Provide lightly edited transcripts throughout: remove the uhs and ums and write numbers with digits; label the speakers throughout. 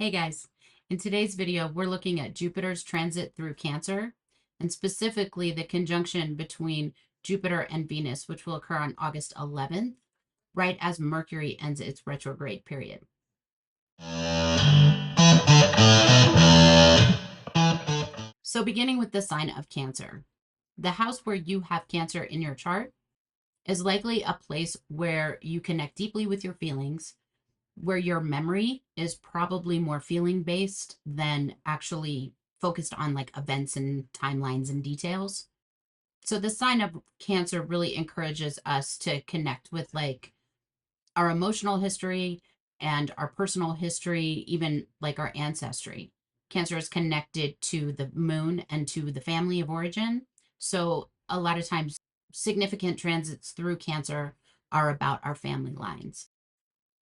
Speaker 1: Hey guys, in today's video, we're looking at Jupiter's transit through Cancer, and specifically the conjunction between Jupiter and Venus, which will occur on August 11th, right as Mercury ends its retrograde period. So beginning with the sign of Cancer, the house where you have Cancer in your chart is likely a place where you connect deeply with your feelings, where your memory is probably more feeling based than actually focused on like events and timelines and details. So the sign of Cancer really encourages us to connect with like our emotional history and our personal history, even like our ancestry. Cancer is connected to the moon and to the family of origin. So a lot of times significant transits through Cancer are about our family lines.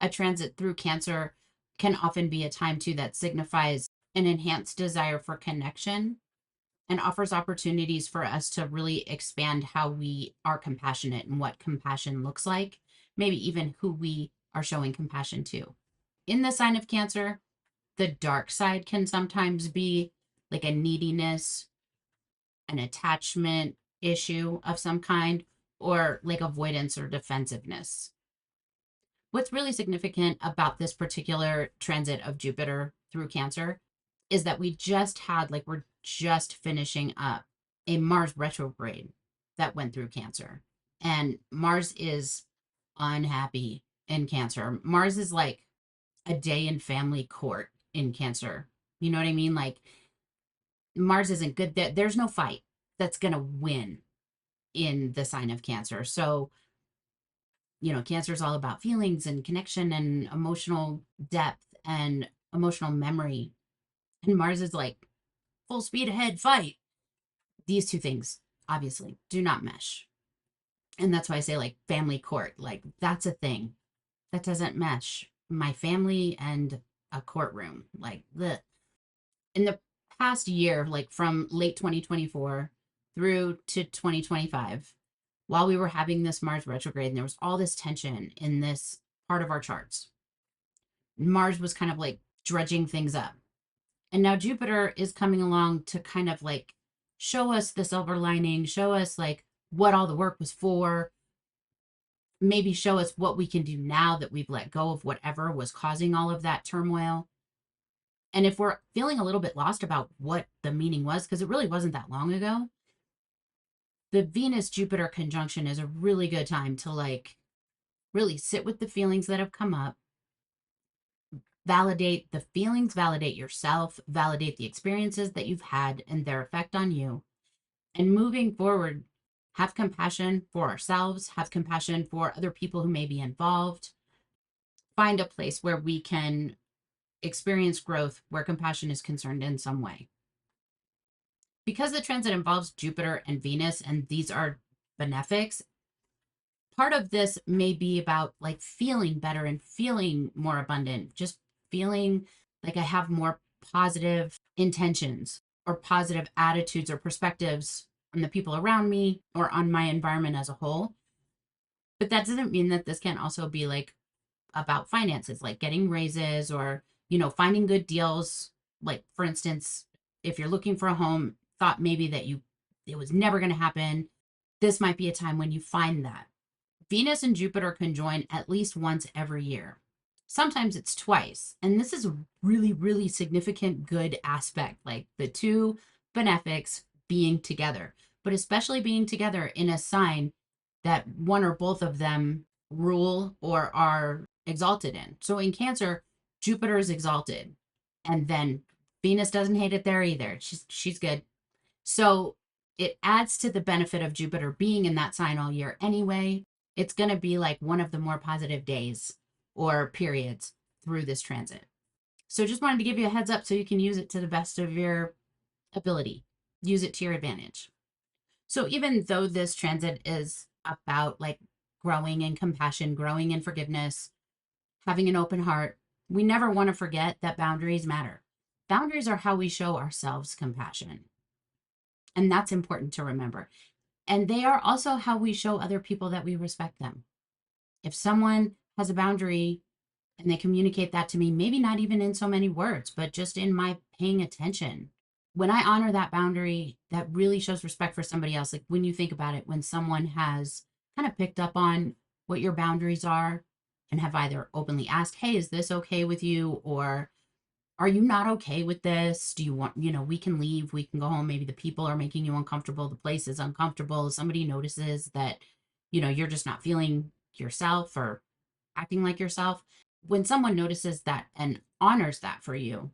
Speaker 1: A transit through Cancer can often be a time too that signifies an enhanced desire for connection and offers opportunities for us to really expand how we are compassionate and what compassion looks like, maybe even who we are showing compassion to. In the sign of Cancer, the dark side can sometimes be like a neediness, an attachment issue of some kind, or like avoidance or defensiveness. What's really significant about this particular transit of Jupiter through Cancer is that we're just finishing up a Mars retrograde that went through Cancer. And Mars is unhappy in Cancer. Mars is like a day in family court in Cancer. You know what I mean? Like Mars isn't good. There's no fight that's going to win in the sign of Cancer. So Cancer is all about feelings and connection and emotional depth and emotional memory. And Mars is like full speed ahead, fight. These two things obviously do not mesh. And that's why I say like family court, like that's a thing that doesn't mesh. My family and a courtroom, like the in the past year, like from late 2024 through to 2025, while we were having this Mars retrograde and there was all this tension in this part of our charts, Mars was kind of like dredging things up. And now Jupiter is coming along to kind of like show us the silver lining, show us like what all the work was for, maybe show us what we can do now that we've let go of whatever was causing all of that turmoil. And if we're feeling a little bit lost about what the meaning was, because it really wasn't that long ago, the Venus Jupiter conjunction is a really good time to like really sit with the feelings that have come up, validate the feelings, validate yourself, validate the experiences that you've had and their effect on you. And moving forward, have compassion for ourselves, have compassion for other people who may be involved. Find a place where we can experience growth where compassion is concerned in some way. Because the transit involves Jupiter and Venus, and these are benefics, part of this may be about like feeling better and feeling more abundant, just feeling like I have more positive intentions or positive attitudes or perspectives on the people around me or on my environment as a whole. But that doesn't mean that this can't also be like about finances, like getting raises or, finding good deals. Like, for instance, if you're looking for a home, thought maybe that it was never going to happen. This might be a time when you find that. Venus and Jupiter conjoin at least once every year. Sometimes it's twice. And this is a really, really significant good aspect, like the two benefics being together, but especially being together in a sign that one or both of them rule or are exalted in. So in Cancer, Jupiter is exalted. And then Venus doesn't hate it there either. She's good. So it adds to the benefit of Jupiter being in that sign all year anyway. It's going to be like one of the more positive days or periods through this transit. So just wanted to give you a heads up so you can use it to the best of your ability. Use it to your advantage. So even though this transit is about like growing in compassion, growing in forgiveness, having an open heart, we never want to forget that boundaries matter. Boundaries are how we show ourselves compassion. And that's important to remember. And they are also how we show other people that we respect them. If someone has a boundary And they communicate that to me, maybe not even in so many words, but just in my paying attention. When I honor that boundary, that really shows respect for somebody else. Like when you think about it, when someone has kind of picked up on what your boundaries are and have either openly asked, hey, is this okay with you? Or are you not okay with this? Do you want, we can leave, we can go home. Maybe the people are making you uncomfortable. The place is uncomfortable. Somebody notices that, you're just not feeling yourself or acting like yourself. When someone notices that and honors that for you,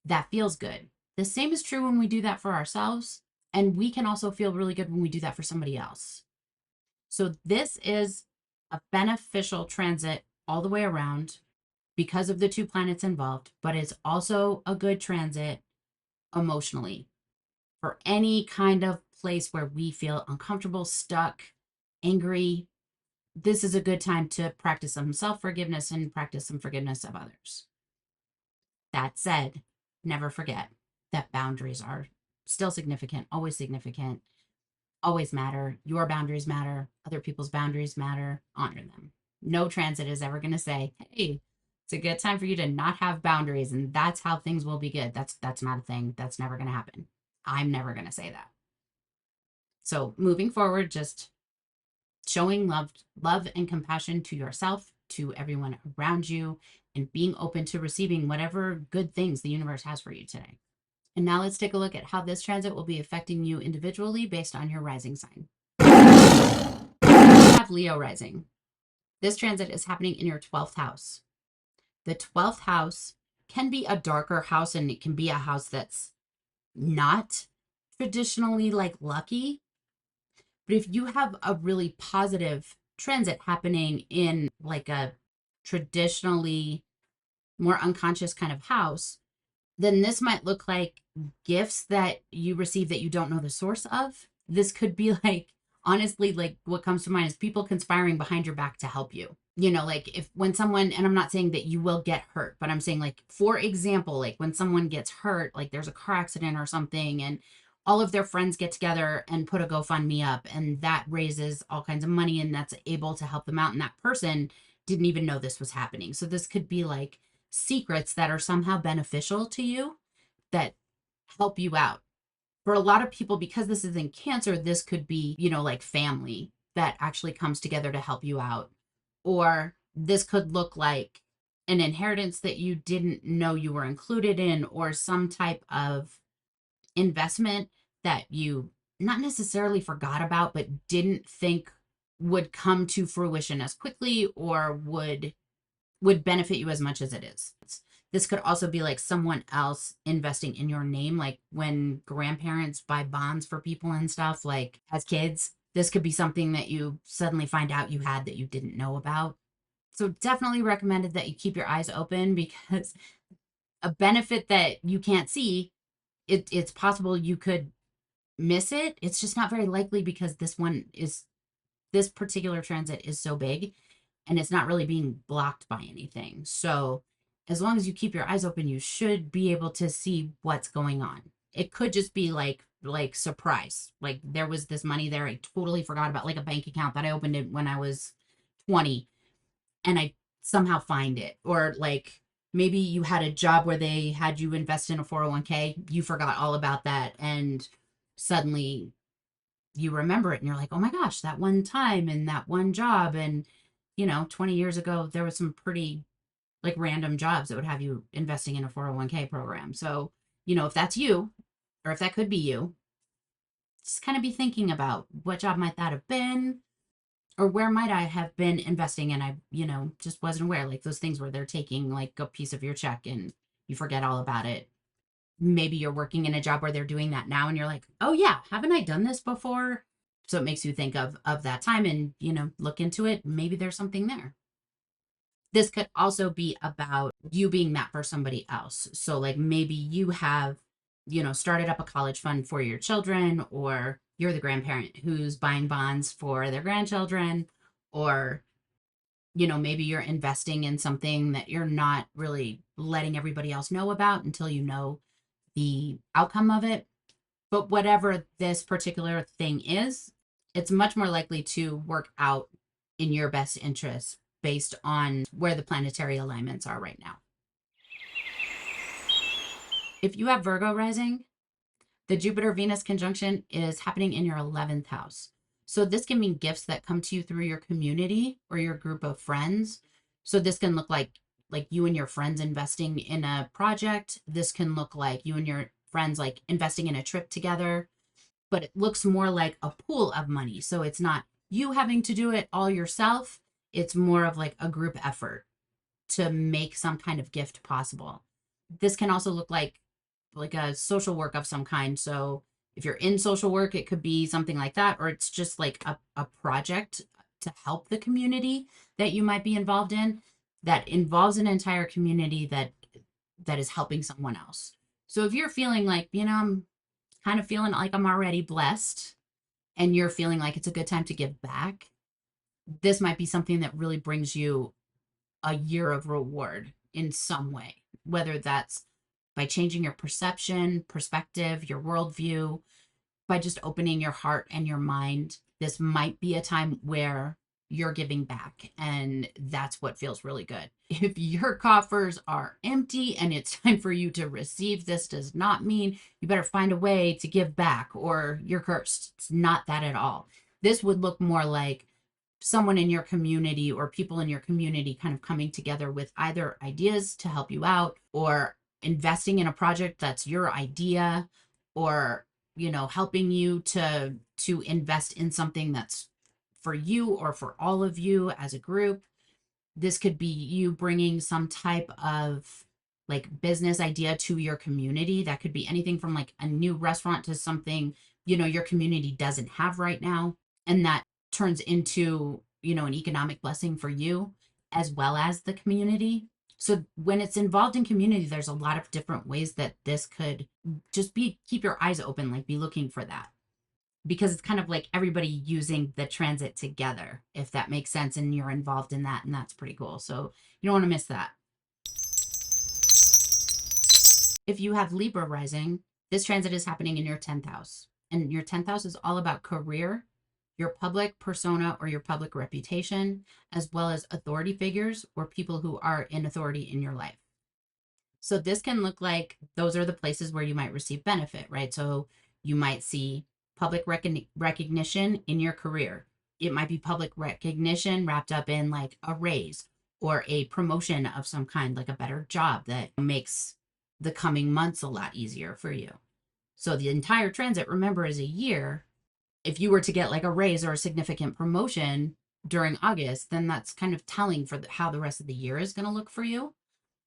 Speaker 1: that feels good. The same is true when we do that for ourselves. And we can also feel really good when we do that for somebody else. So this is a beneficial transit all the way around because of the two planets involved, but it's also a good transit emotionally for any kind of place where we feel uncomfortable, stuck, angry. This is a good time to practice some self-forgiveness and practice some forgiveness of others. That said, never forget that boundaries are still significant, always matter. Your boundaries matter. Other people's boundaries matter. Honor them. No transit is ever going to say, hey, it's a good time for you to not have boundaries and that's how things will be good. That's not a thing. That's never going to happen. I'm never going to say that. So moving forward, just showing love and compassion to yourself, to everyone around you, and being open to receiving whatever good things the universe has for you today. And now let's take a look at how this transit will be affecting you individually based on your rising sign. You have Leo rising. This transit is happening in your 12th house. The 12th house can be a darker house, and it can be a house that's not traditionally like lucky. But if you have a really positive transit happening in like a traditionally more unconscious kind of house, then this might look like gifts that you receive that you don't know the source of. This could be like, honestly, like what comes to mind is people conspiring behind your back to help you. Like if when someone, and I'm not saying that you will get hurt, but I'm saying like, for example, like when someone gets hurt, like there's a car accident or something, and all of their friends get together and put a GoFundMe up, and that raises all kinds of money and that's able to help them out. And that person didn't even know this was happening. So this could be like secrets that are somehow beneficial to you that help you out. For a lot of people, because this is in Cancer, this could be, like family that actually comes together to help you out. Or this could look like an inheritance that you didn't know you were included in, or some type of investment that you not necessarily forgot about, but didn't think would come to fruition as quickly or would benefit you as much as it is. This could also be like someone else investing in your name, like when grandparents buy bonds for people and stuff, like as kids. This could be something that you suddenly find out you had that you didn't know about. So definitely recommended that you keep your eyes open, because a benefit that you can't see, it's possible you could miss it. It's just not very likely because this particular transit is so big and it's not really being blocked by anything. So as long as you keep your eyes open, you should be able to see what's going on. It could just be like surprise. Like there was this money there I totally forgot about, like a bank account that I opened it when I was 20 and I somehow find it. Or like maybe you had a job where they had you invest in a 401k, you forgot all about that, and suddenly you remember it and you're like, oh my gosh, that one time and that one job. And 20 years ago there was some pretty like random jobs that would have you investing in a 401k program. So if that's you, or if that could be you, just kind of be thinking about what job might that have been, or where might I have been investing and I just wasn't aware. Like those things where they're taking like a piece of your check and you forget all about it. Maybe you're working in a job where they're doing that now and you're like, oh yeah, haven't I done this before? So it makes you think of that time and look into it. Maybe there's something there. This could also be about you being that for somebody else. So like maybe you have started up a college fund for your children, or you're the grandparent who's buying bonds for their grandchildren, or maybe you're investing in something that you're not really letting everybody else know about until you know the outcome of it. But whatever this particular thing is, it's much more likely to work out in your best interest based on where the planetary alignments are right now. If you have Virgo rising, the Jupiter-Venus conjunction is happening in your 11th house. So this can mean gifts that come to you through your community or your group of friends. So this can look like you and your friends investing in a project. This can look like you and your friends like investing in a trip together, but it looks more like a pool of money. So it's not you having to do it all yourself. It's more of like a group effort to make some kind of gift possible. This can also look like a social work of some kind. So if you're in social work, it could be something like that, or it's just like a project to help the community that you might be involved in that involves an entire community that is helping someone else. So if you're feeling like, I'm kind of feeling like I'm already blessed and you're feeling like it's a good time to give back, this might be something that really brings you a year of reward in some way, whether that's by changing your perception, perspective, your worldview, by just opening your heart and your mind. This might be a time where you're giving back, and that's what feels really good. If your coffers are empty and it's time for you to receive, this does not mean you better find a way to give back or you're cursed. It's not that at all. This would look more like someone in your community or people in your community kind of coming together with either ideas to help you out or investing in a project that's your idea, or helping you to invest in something that's for you or for all of you as a group. This could be you bringing some type of like business idea to your community. That could be anything from like a new restaurant to something your community doesn't have right now, and that turns into an economic blessing for you as well as the community. So when it's involved in community, there's a lot of different ways that this could just keep your eyes open, like be looking for that, because it's kind of like everybody using the transit together, if that makes sense, and you're involved in that, and that's pretty cool. So you don't want to miss that. If you have Libra rising, this transit is happening in your 10th house, and your 10th house is all about career, your public persona or your public reputation, as well as authority figures or people who are in authority in your life. So this can look like those are the places where you might receive benefit, right? So you might see public recognition in your career. It might be public recognition wrapped up in like a raise or a promotion of some kind, like a better job that makes the coming months a lot easier for you. So the entire transit, remember, is a year. If you were to get like a raise or a significant promotion during August, then that's kind of telling for how the rest of the year is going to look for you.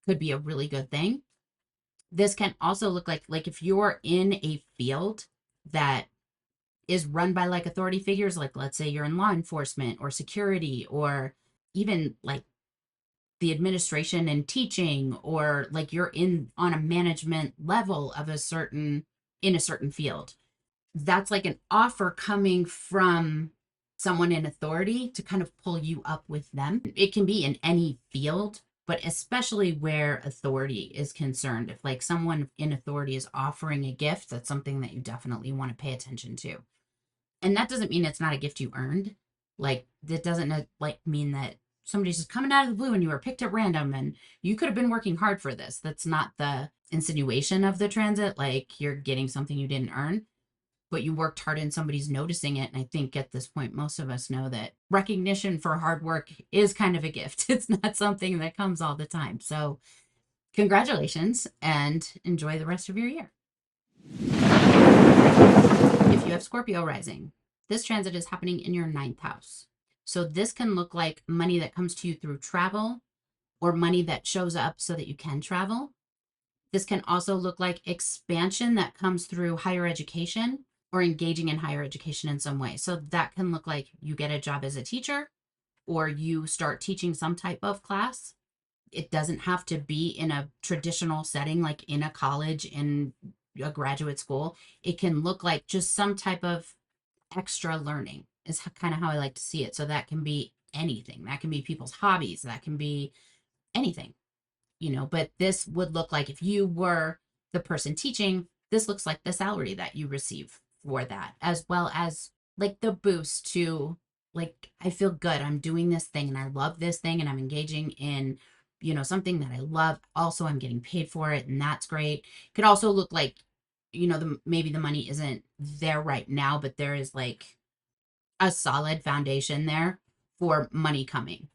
Speaker 1: Could be a really good thing. This can also look like if you're in a field that is run by like authority figures, like let's say you're in law enforcement or security, or even like the administration and teaching, or like you're on a management level of in a certain field. That's like an offer coming from someone in authority to kind of pull you up with them. It can be in any field, but especially where authority is concerned. If like someone in authority is offering a gift, that's something that you definitely want to pay attention to. And that doesn't mean it's not a gift you earned. Like that doesn't like mean that somebody's just coming out of the blue and you were picked at random and you could have been working hard for this. That's not the insinuation of the transit. Like you're getting something you didn't earn, but you worked hard and somebody's noticing it. And I think at this point, most of us know that recognition for hard work is kind of a gift. It's not something that comes all the time. So congratulations and enjoy the rest of your year. If you have Scorpio rising, this transit is happening in your 9th house. So this can look like money that comes to you through travel or money that shows up so that you can travel. This can also look like expansion that comes through higher education or engaging in higher education in some way. So that can look like you get a job as a teacher or you start teaching some type of class. It doesn't have to be in a traditional setting, like in a college, in a graduate school. It can look like just some type of extra learning is kind of how I like to see it. So that can be anything. That can be people's hobbies. That can be anything, but this would look like if you were the person teaching, this looks like the salary that you receive for that, as well as like the boost to like I feel good. I'm doing this thing and I love this thing and I'm engaging in, something that I love. Also, I'm getting paid for it and that's great. Could also look like, maybe the money isn't there right now, but there is like a solid foundation there for money coming.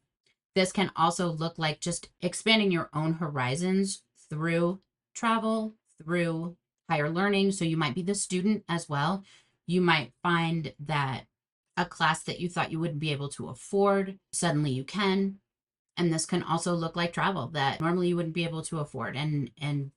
Speaker 1: This can also look like just expanding your own horizons through travel, through higher learning. So you might be the student as well. You might find that a class that you thought you wouldn't be able to afford, suddenly you can. And this can also look like travel that normally you wouldn't be able to afford. And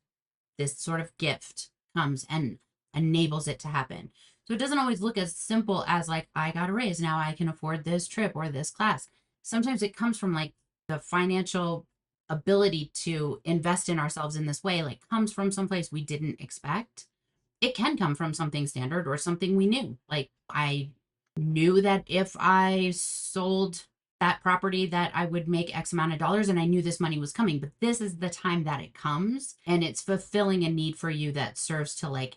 Speaker 1: this sort of gift comes and enables it to happen. So it doesn't always look as simple as like, I got a raise, now I can afford this trip or this class. Sometimes it comes from like the financial ability to invest in ourselves in this way, like comes from someplace we didn't expect. It can come from something standard or something we knew. Like I knew that if I sold that property that I would make X amount of dollars, and I knew this money was coming, but this is the time that it comes and it's fulfilling a need for you that serves to like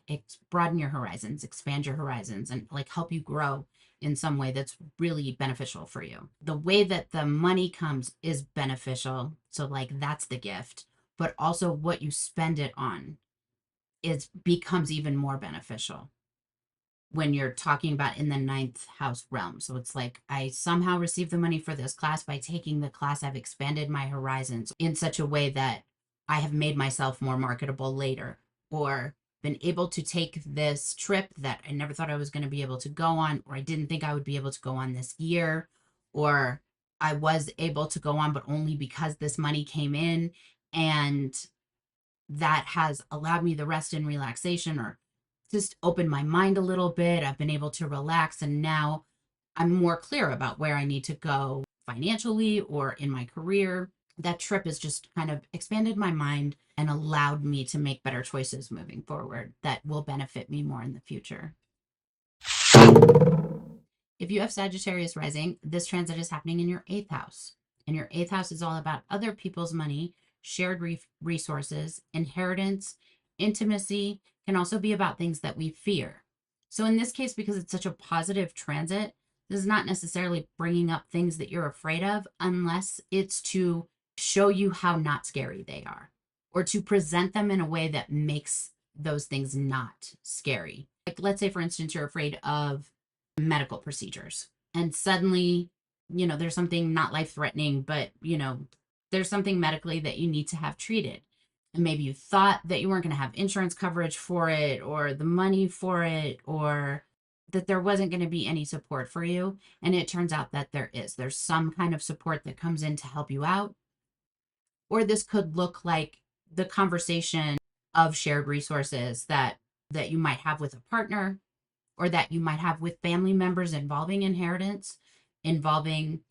Speaker 1: broaden your horizons, expand your horizons, and like help you grow in some way that's really beneficial for you. The way that the money comes is beneficial. So like that's the gift, but also what you spend it on is becomes even more beneficial when you're talking about in the ninth house realm. So it's like I somehow received the money for this class. By taking the class, I've expanded my horizons in such a way that I have made myself more marketable later, or been able to take this trip that I never thought I was going to be able to go on, or I didn't think I would be able to go on this year, or I was able to go on, but only because this money came in. And that has allowed me the rest and relaxation, or just opened my mind a little bit. I've been able to relax, and now I'm more clear about where I need to go financially or in my career. That trip has just kind of expanded my mind and allowed me to make better choices moving forward that will benefit me more in the future. If you have Sagittarius rising, this transit is happening in your eighth house. And your eighth house is all about other people's money, shared resources, inheritance, intimacy, can also be about things that we fear. So in this case, because it's such a positive transit, this is not necessarily bringing up things that you're afraid of unless it's to show you how not scary they are, or to present them in a way that makes those things not scary. Like, let's say, for instance, you're afraid of medical procedures, and suddenly, there's something not life threatening, but, there's something medically that you need to have treated. And maybe you thought that you weren't going to have insurance coverage for it, or the money for it, or that there wasn't going to be any support for you. And it turns out that there is. There's some kind of support that comes in to help you out. Or this could look like the conversation of shared resources that you might have with a partner, or that you might have with family members, involving inheritance, involving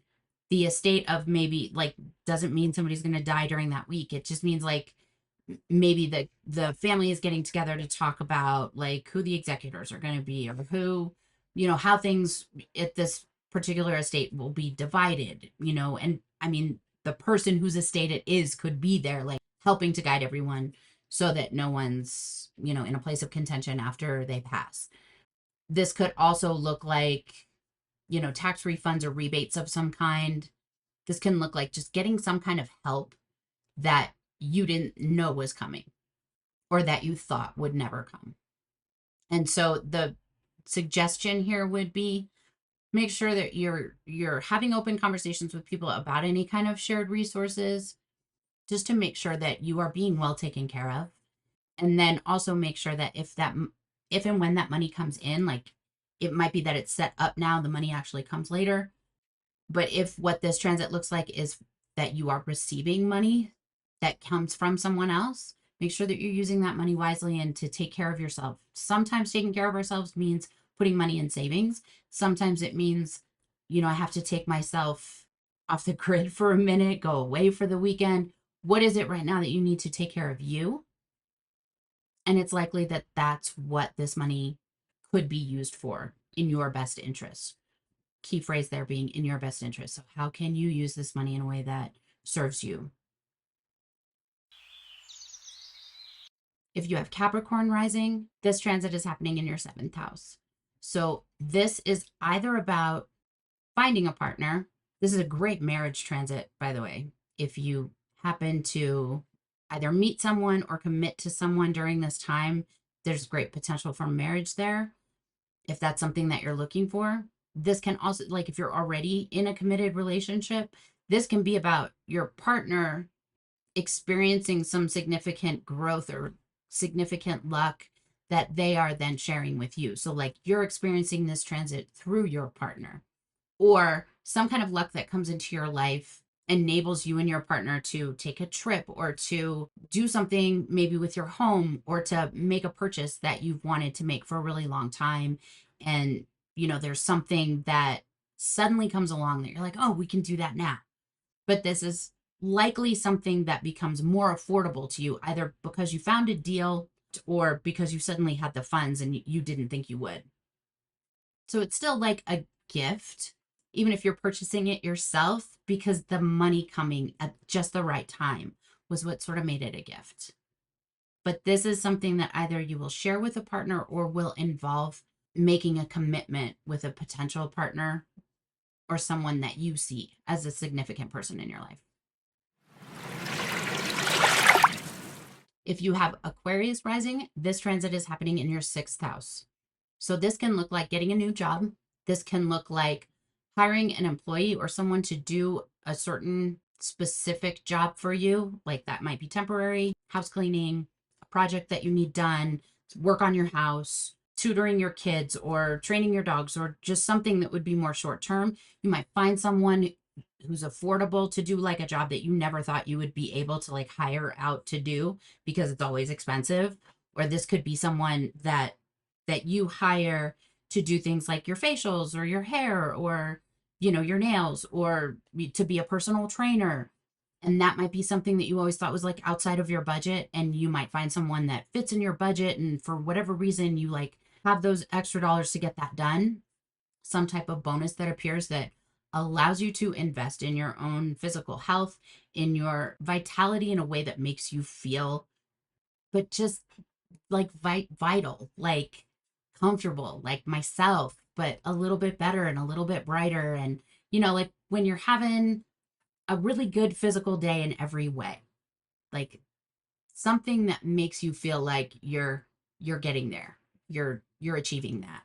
Speaker 1: the estate of, maybe, like, doesn't mean somebody's going to die during that week. It just means like maybe the family is getting together to talk about like who the executors are going to be, or who, how things at this particular estate will be divided, and I mean, the person whose estate it is could be there, like helping to guide everyone so that no one's, in a place of contention after they pass. This could also look like, tax refunds or rebates of some kind. This can look like just getting some kind of help that you didn't know was coming, or that you thought would never come. And so the suggestion here would be, make sure that you're having open conversations with people about any kind of shared resources, just to make sure that you are being well taken care of. And then also make sure that if and when that money comes in, like, it might be that it's set up now, the money actually comes later. But if what this transit looks like is that you are receiving money that comes from someone else, make sure that you're using that money wisely and to take care of yourself. Sometimes taking care of ourselves means putting money in savings. Sometimes it means, I have to take myself off the grid for a minute, go away for the weekend. What is it right now that you need to take care of you? And it's likely that that's what this money could be used for, in your best interest. Key phrase there being in your best interest. So how can you use this money in a way that serves you? If you have Capricorn rising, this transit is happening in your seventh house. So this is either about finding a partner. This is a great marriage transit, by the way. If you happen to either meet someone or commit to someone during this time, there's great potential for marriage there. If that's something that you're looking for, this can also, like if you're already in a committed relationship, this can be about your partner experiencing some significant growth or significant luck that they are then sharing with you. So like you're experiencing this transit through your partner, or some kind of luck that comes into your life enables you and your partner to take a trip or to do something maybe with your home or to make a purchase that you've wanted to make for a really long time. And, there's something that suddenly comes along that you're like, oh, we can do that now. But this is likely something that becomes more affordable to you, either because you found a deal or because you suddenly had the funds and you didn't think you would. So it's still like a gift, even if you're purchasing it yourself, because the money coming at just the right time was what sort of made it a gift. But this is something that either you will share with a partner or will involve making a commitment with a potential partner or someone that you see as a significant person in your life. If you have Aquarius Rising, this transit is happening in your 6th house. So this can look like getting a new job. This can look like hiring an employee or someone to do a certain specific job for you. Like that might be temporary, house cleaning, a project that you need done, work on your house, tutoring your kids or training your dogs, or just something that would be more short term. You might find someone who's affordable to do like a job that you never thought you would be able to like hire out to do because it's always expensive. Or this could be someone that you hire to do things like your facials or your hair or your nails, or to be a personal trainer. And that might be something that you always thought was like outside of your budget, and you might find someone that fits in your budget, and for whatever reason you like have those extra dollars to get that done. Some type of bonus that appears that allows you to invest in your own physical health, in your vitality, in a way that makes you feel, but just like vital, like comfortable, like myself, but a little bit better and a little bit brighter. And, like when you're having a really good physical day in every way, like something that makes you feel like you're getting there, you're achieving that.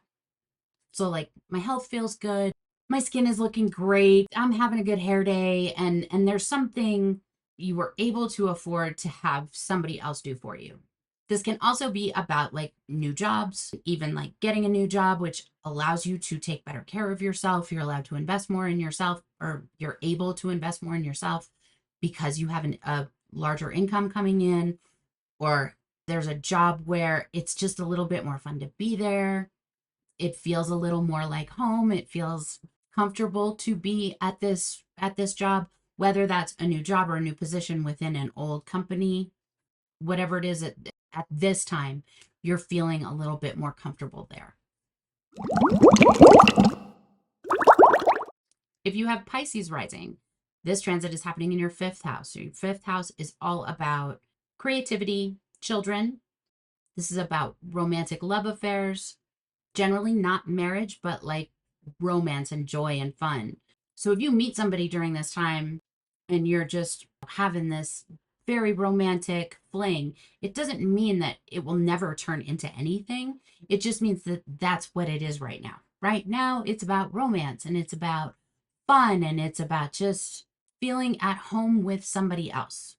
Speaker 1: So like my health feels good, my skin is looking great, I'm having a good hair day, and there's something you were able to afford to have somebody else do for you. This can also be about like new jobs, even like getting a new job, which allows you to take better care of yourself. You're allowed to invest more in yourself, or you're able to invest more in yourself because you have a larger income coming in, or there's a job where it's just a little bit more fun to be there. It feels a little more like home. It feels comfortable to be at this job, whether that's a new job or a new position within an old company. Whatever it is, at this time, you're feeling a little bit more comfortable there. If you have Pisces rising, this transit is happening in your 5th house. So your 5th house is all about creativity, children. This is about romantic love affairs, generally not marriage, but like romance and joy and fun. So if you meet somebody during this time and you're just having this very romantic fling, it doesn't mean that it will never turn into anything. It just means that that's what it is right now. Right now, it's about romance and it's about fun and it's about just feeling at home with somebody else,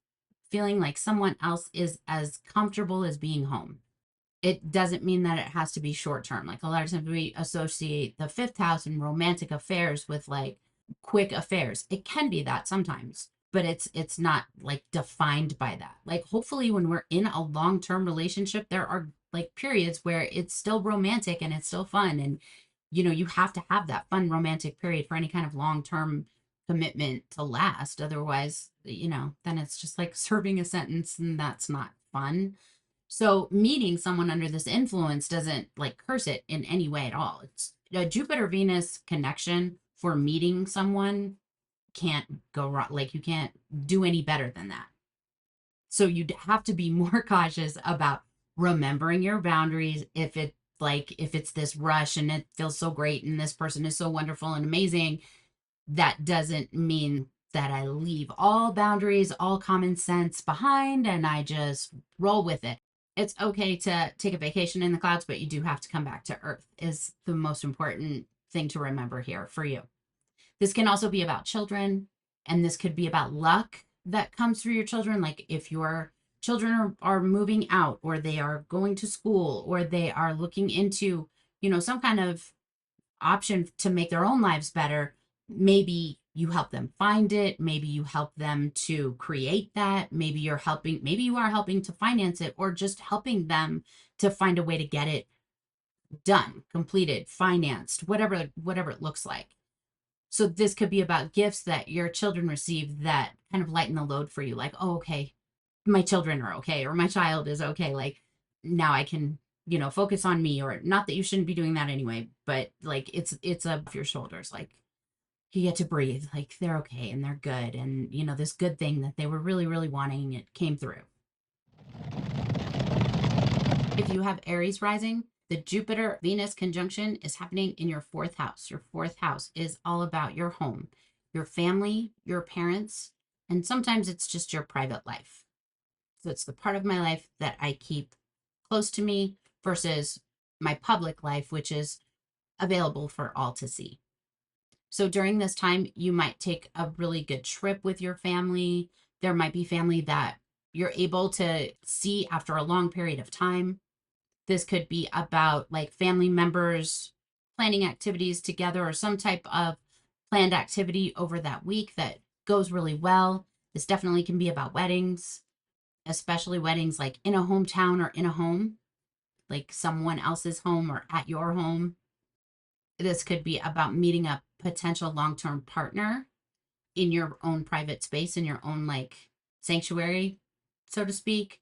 Speaker 1: feeling like someone else is as comfortable as being home. It doesn't mean that it has to be short term. Like a lot of times we associate the 5th house and romantic affairs with like quick affairs. It can be that sometimes, but it's not like defined by that. Like hopefully when we're in a long-term relationship, there are like periods where it's still romantic and it's still fun. And, you have to have that fun romantic period for any kind of long-term commitment to last. Otherwise, then it's just like serving a sentence, and that's not fun. So meeting someone under this influence doesn't like curse it in any way at all. It's a Jupiter-Venus connection for meeting someone can't go wrong. Like you can't do any better than that. So you'd have to be more cautious about remembering your boundaries if it's this rush and it feels so great and this person is so wonderful and amazing. that doesn't mean that I leave all boundaries, all common sense behind, and I just roll with it. It's okay to take a vacation in the clouds, but you do have to come back to earth, is the most important thing to remember here for you. This can also be about children, and this could be about luck that comes through your children. Like if your children are moving out, or they are going to school, or they are looking into, some kind of option to make their own lives better, maybe you help them find it. Maybe you help them to create that. Maybe you are helping to finance it, or just helping them to find a way to get it done, completed, financed, whatever it looks like. So this could be about gifts that your children receive that kind of lighten the load for you. Like, oh, okay, my children are okay, or my child is okay. Like now I can, focus on me, or not that you shouldn't be doing that anyway, but like it's off your shoulders. Like you get to breathe, like they're okay and they're good. And, this good thing that they were really, really wanting, it came through. If you have Aries rising, the Jupiter Venus conjunction is happening in your fourth house. Your fourth house is all about your home, your family, your parents, and sometimes it's just your private life. So it's the part of my life that I keep close to me versus my public life, which is available for all to see. So during this time, you might take a really good trip with your family. There might be family that you're able to see after a long period of time. This could be about like family members planning activities together, or some type of planned activity over that week that goes really well. This definitely can be about weddings, especially weddings like in a hometown or in a home, like someone else's home or at your home. This could be about meeting a potential long-term partner in your own private space, in your own like sanctuary, so to speak.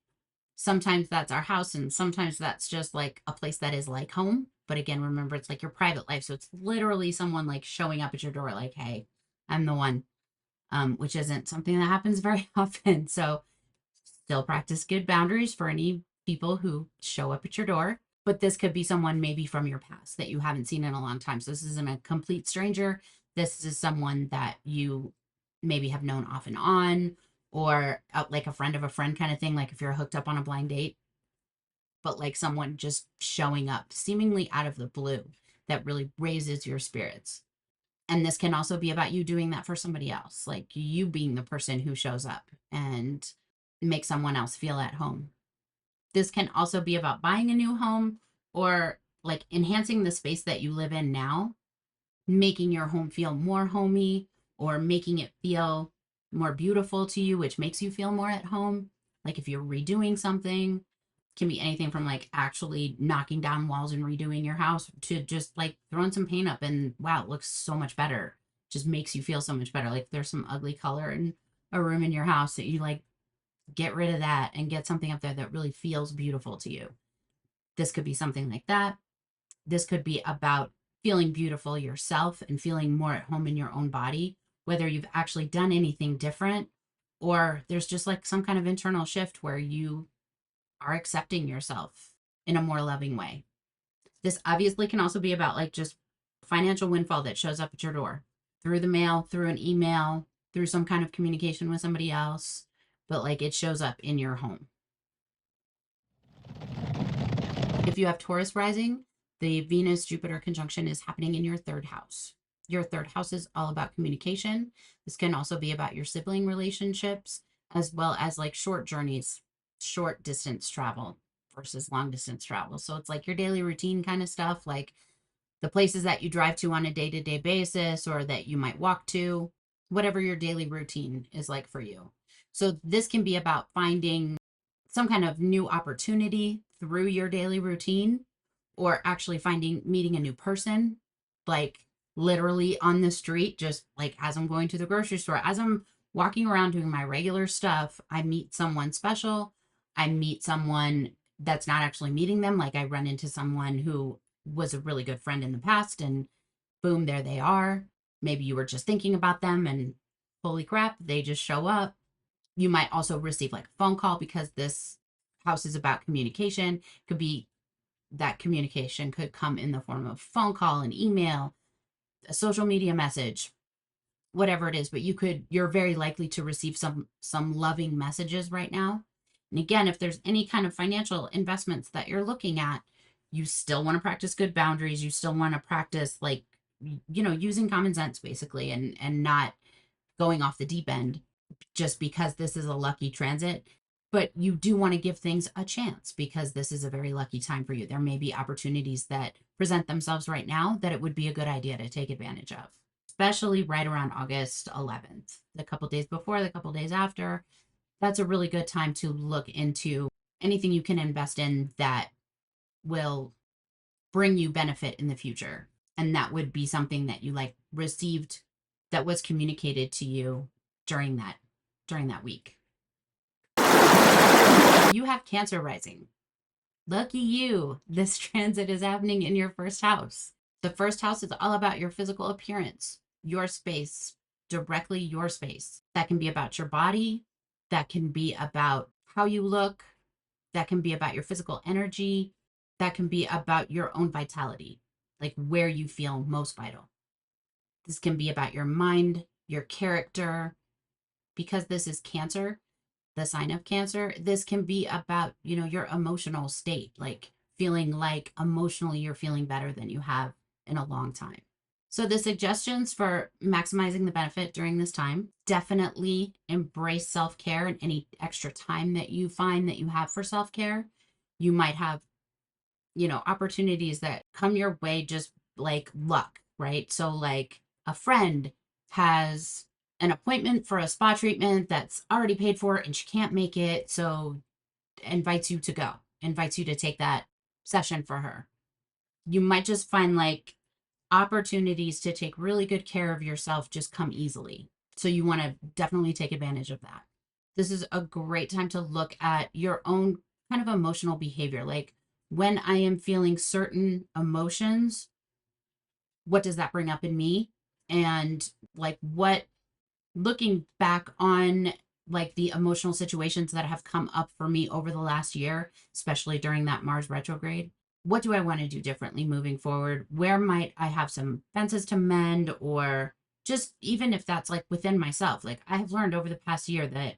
Speaker 1: Sometimes that's our house, and sometimes that's just like a place that is like home. But again, remember, it's like your private life. So it's literally someone like showing up at your door like, hey, I'm the one, which isn't something that happens very often. So still practice good boundaries for any people who show up at your door. But this could be someone maybe from your past that you haven't seen in a long time. So this isn't a complete stranger. This is someone that you maybe have known off and on, or like a friend of a friend kind of thing. Like if you're hooked up on a blind date, but like someone just showing up seemingly out of the blue that really raises your spirits. And this can also be about you doing that for somebody else, like you being the person who shows up and make someone else feel at home. This can also be about buying a new home, or like enhancing the space that you live in now, making your home feel more homey, or making it feel more beautiful to you, which makes you feel more at home. Like if you're redoing something, can be anything from like actually knocking down walls and redoing your house to just like throwing some paint up and wow, it looks so much better. Just makes you feel so much better. Like if there's some ugly color in a room in your house, that you like, get rid of that and get something up there that really feels beautiful to you. This could be something like that. This could be about feeling beautiful yourself and feeling more at home in your own body, whether you've actually done anything different, or there's just like some kind of internal shift where you are accepting yourself in a more loving way. This obviously can also be about like just financial windfall that shows up at your door through the mail, through an email, through some kind of communication with somebody else, but like it shows up in your home. If you have Taurus rising, the Venus Jupiter conjunction is happening in your third house. Your third house is all about communication. This can also be about your sibling relationships, as well as like short journeys, short distance travel versus long distance travel. So it's like your daily routine kind of stuff, like the places that you drive to on a day-to-day basis, or that you might walk to, whatever your daily routine is like for you. So this can be about finding some kind of new opportunity through your daily routine, or actually meeting a new person, like literally on the street, just like as I'm going to the grocery store, as I'm walking around doing my regular stuff, I meet someone special. I meet someone that's not actually meeting them. Like I run into someone who was a really good friend in the past, and boom, there they are. Maybe you were just thinking about them, and holy crap, they just show up. You might also receive like a phone call, because this house is about communication. Could be that communication could come in the form of phone call, an email, a social media message, whatever it is, but you're very likely to receive some loving messages right now. And again, if there's any kind of financial investments that you're looking at, you still want to practice good boundaries. You still want to practice, like, using common sense basically, and not going off the deep end just because this is a lucky transit. But you do want to give things a chance because this is a very lucky time for you. There may be opportunities that present themselves right now that it would be a good idea to take advantage of, especially right around August 11th, the couple days before, the couple days after. That's a really good time to look into anything you can invest in that will bring you benefit in the future. And that would be something that you like received, that was communicated to you during that week. You have Cancer rising. Lucky you. This transit is happening in your first house. The first house is all about your physical appearance, your space, directly your space. That can be about your body. That can be about how you look. That can be about your physical energy. That can be about your own vitality, like where you feel most vital. This can be about your mind, your character. Because this is Cancer, the sign of Cancer, this can be about, your emotional state, like feeling like emotionally you're feeling better than you have in a long time. So the suggestions for maximizing the benefit during this time: definitely embrace self-care and any extra time that you find that you have for self-care. You might have, opportunities that come your way just like luck, right? So like a friend has an appointment for a spa treatment that's already paid for and she can't make it, so invites you to go, invites you to take that session for her. You might just find like opportunities to take really good care of yourself just come easily. So you want to definitely take advantage of that. This is a great time to look at your own kind of emotional behavior. Like, when I am feeling certain emotions, what does that bring up in me? And like, looking back on like the emotional situations that have come up for me over the last year, especially during that Mars retrograde, what do I want to do differently moving forward? Where might I have some fences to mend? Or just even if that's like within myself, like I have learned over the past year that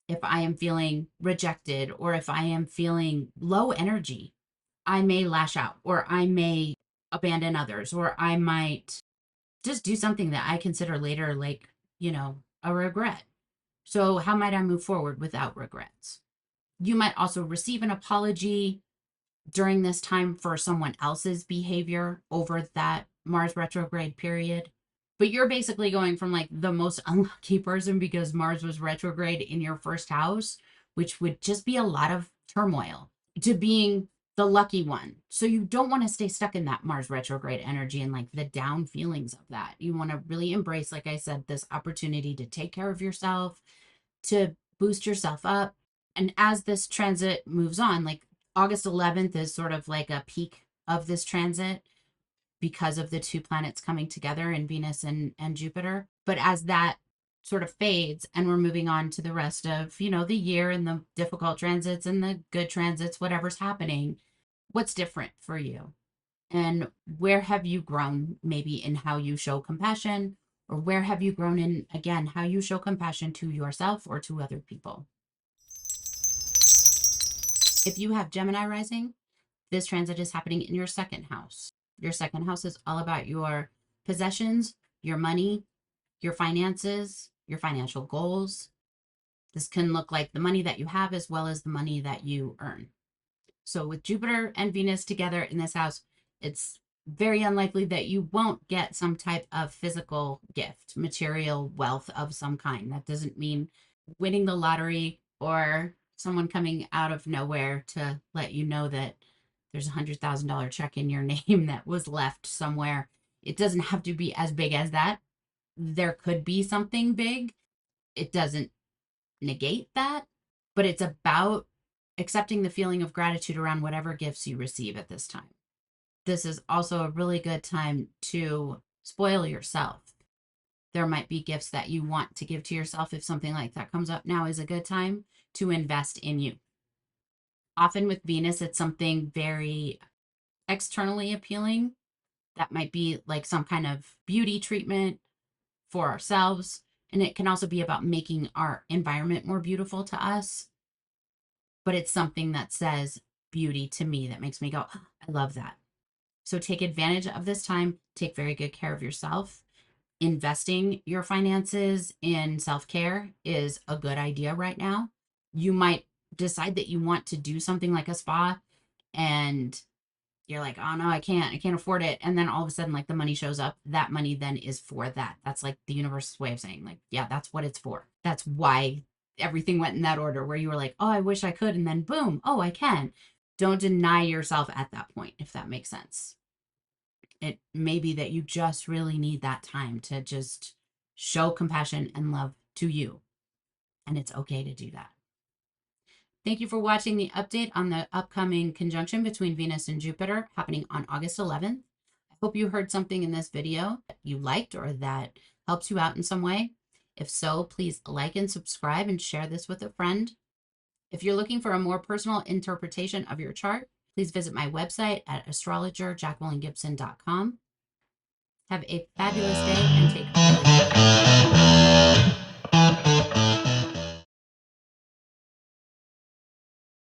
Speaker 1: if I am feeling rejected or if I am feeling low energy, I may lash out or I may abandon others or I might just do something that I consider later like, a regret. So how might I move forward without regrets? You might also receive an apology during this time for someone else's behavior over that Mars retrograde period. But you're basically going from like the most unlucky person because Mars was retrograde in your first house, which would just be a lot of turmoil, to being the lucky one. So you don't want to stay stuck in that Mars retrograde energy and like the down feelings of that. You want to really embrace, like I said, this opportunity to take care of yourself, to boost yourself up. And as this transit moves on, like August 11th is sort of like a peak of this transit because of the two planets coming together in Venus and Jupiter. But as that sort of fades and we're moving on to the rest of, the year and the difficult transits and the good transits, whatever's happening, what's different for you? And where have you grown maybe in how you show compassion, or where have you grown in, again, how you show compassion to yourself or to other people? If you have Gemini rising, this transit is happening in your second house. Your second house is all about your possessions, your money, your finances, your financial goals. This can look like the money that you have as well as the money that you earn. So with Jupiter and Venus together in this house, it's very unlikely that you won't get some type of physical gift, material wealth of some kind. That doesn't mean winning the lottery or someone coming out of nowhere to let you know that there's $100,000 check in your name that was left somewhere. It doesn't have to be as big as that. There could be something big. It doesn't negate that, but it's about accepting the feeling of gratitude around whatever gifts you receive at this time. This is also a really good time to spoil yourself. There might be gifts that you want to give to yourself. If something like that comes up, now is a good time to invest in you. Often with Venus, it's something very externally appealing. That might be like some kind of beauty treatment, for ourselves. And it can also be about making our environment more beautiful to us. But it's something that says beauty to me that makes me go, oh, I love that. So take advantage of this time. Take very good care of yourself. Investing your finances in self-care is a good idea right now. You might decide that you want to do something like a spa and you're like, oh no, I can't afford it. And then all of a sudden, like the money shows up. That money then is for that. That's like the universe's way of saying, like, yeah, that's what it's for. That's why everything went in that order where you were like, oh, I wish I could. And then boom, oh, I can. Don't deny yourself at that point, if that makes sense. It may be that you just really need that time to just show compassion and love to you. And it's okay to do that. Thank you for watching the update on the upcoming conjunction between Venus and Jupiter happening on August 11th. I hope you heard something in this video that you liked or that helps you out in some way. If so, please like and subscribe and share this with a friend. If you're looking for a more personal interpretation of your chart, please visit my website at astrologerjacquelinegibson.com. Have a fabulous day and take